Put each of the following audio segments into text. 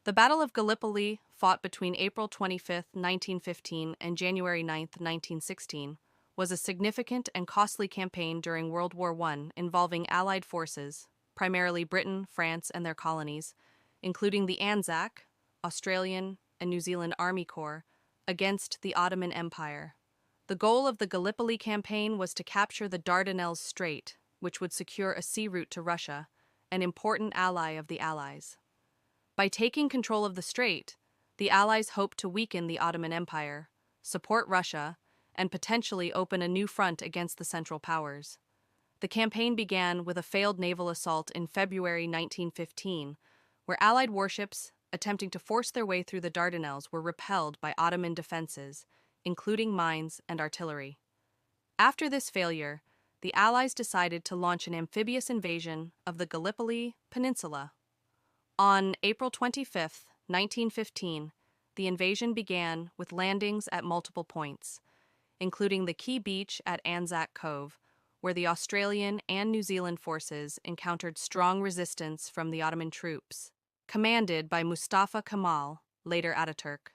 The Battle of Gallipoli, fought between April 25, 1915 and January 9, 1916, was a significant and costly campaign during World War I involving Allied forces, primarily Britain, France, and their colonies, including the Anzac, Australian, and New Zealand Army Corps, against the Ottoman Empire. The goal of the Gallipoli campaign was to capture the Dardanelles Strait, which would secure a sea route to Russia, an important ally of the Allies. By taking control of the strait, the Allies hoped to weaken the Ottoman Empire, support Russia, and potentially open a new front against the Central Powers. The campaign began with a failed naval assault in February 1915, where Allied warships attempting to force their way through the Dardanelles were repelled by Ottoman defenses, including mines and artillery. After this failure, the Allies decided to launch an amphibious invasion of the Gallipoli Peninsula. On April 25, 1915, the invasion began with landings at multiple points, including the key beach at Anzac Cove, where the Australian and New Zealand forces encountered strong resistance from the Ottoman troops, commanded by Mustafa Kemal, later Ataturk.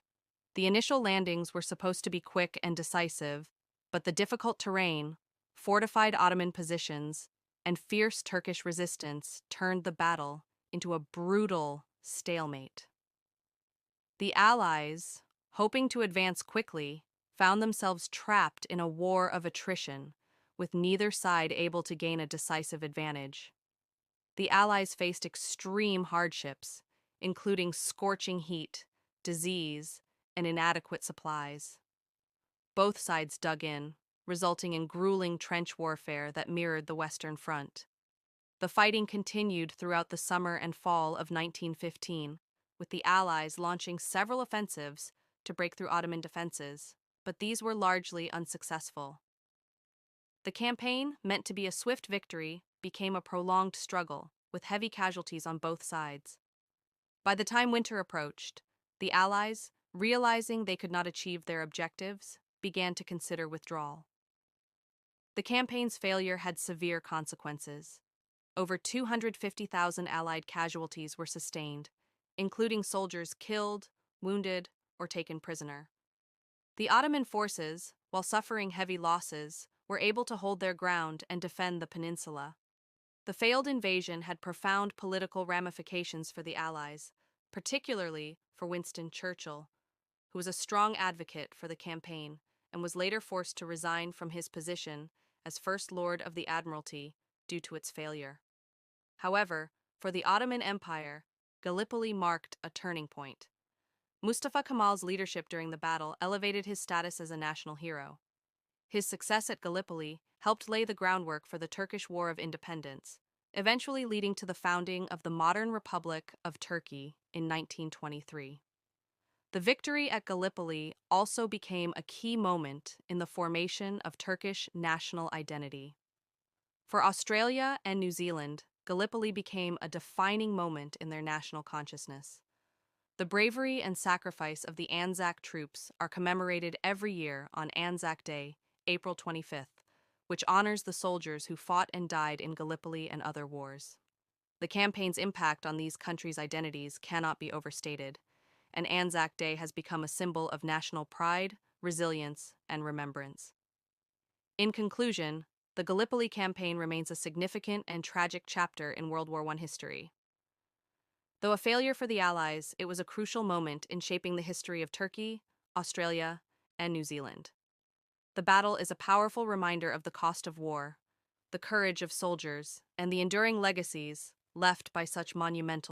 The initial landings were supposed to be quick and decisive, but the difficult terrain, fortified Ottoman positions, and fierce Turkish resistance turned the battle into a brutal stalemate. The Allies, hoping to advance quickly, found themselves trapped in a war of attrition, with neither side able to gain a decisive advantage. The Allies faced extreme hardships, including scorching heat, disease, and inadequate supplies. Both sides dug in, resulting in grueling trench warfare that mirrored the Western Front. The fighting continued throughout the summer and fall of 1915, with the Allies launching several offensives to break through Ottoman defenses, but these were largely unsuccessful. The campaign, meant to be a swift victory, became a prolonged struggle, with heavy casualties on both sides. By the time winter approached, the Allies, realizing they could not achieve their objectives, began to consider withdrawal. The campaign's failure had severe consequences. Over 250,000 Allied casualties were sustained, including soldiers killed, wounded, or taken prisoner. The Ottoman forces, while suffering heavy losses, were able to hold their ground and defend the peninsula. The failed invasion had profound political ramifications for the Allies, particularly for Winston Churchill, who was a strong advocate for the campaign and was later forced to resign from his position as First Lord of the Admiralty due to its failure. However, for the Ottoman Empire, Gallipoli marked a turning point. Mustafa Kemal's leadership during the battle elevated his status as a national hero. His success at Gallipoli helped lay the groundwork for the Turkish War of Independence, eventually leading to the founding of the modern Republic of Turkey in 1923. The victory at Gallipoli also became a key moment in the formation of Turkish national identity. For Australia and New Zealand, Gallipoli became a defining moment in their national consciousness. The bravery and sacrifice of the Anzac troops are commemorated every year on Anzac Day, April 25th, which honors the soldiers who fought and died in Gallipoli and other wars. The campaign's impact on these countries' identities cannot be overstated, and Anzac Day has become a symbol of national pride, resilience, and remembrance. In conclusion, the Gallipoli campaign remains a significant and tragic chapter in World War I history. Though a failure for the Allies, it was a crucial moment in shaping the history of Turkey, Australia, and New Zealand. The battle is a powerful reminder of the cost of war, the courage of soldiers, and the enduring legacies left by such monumental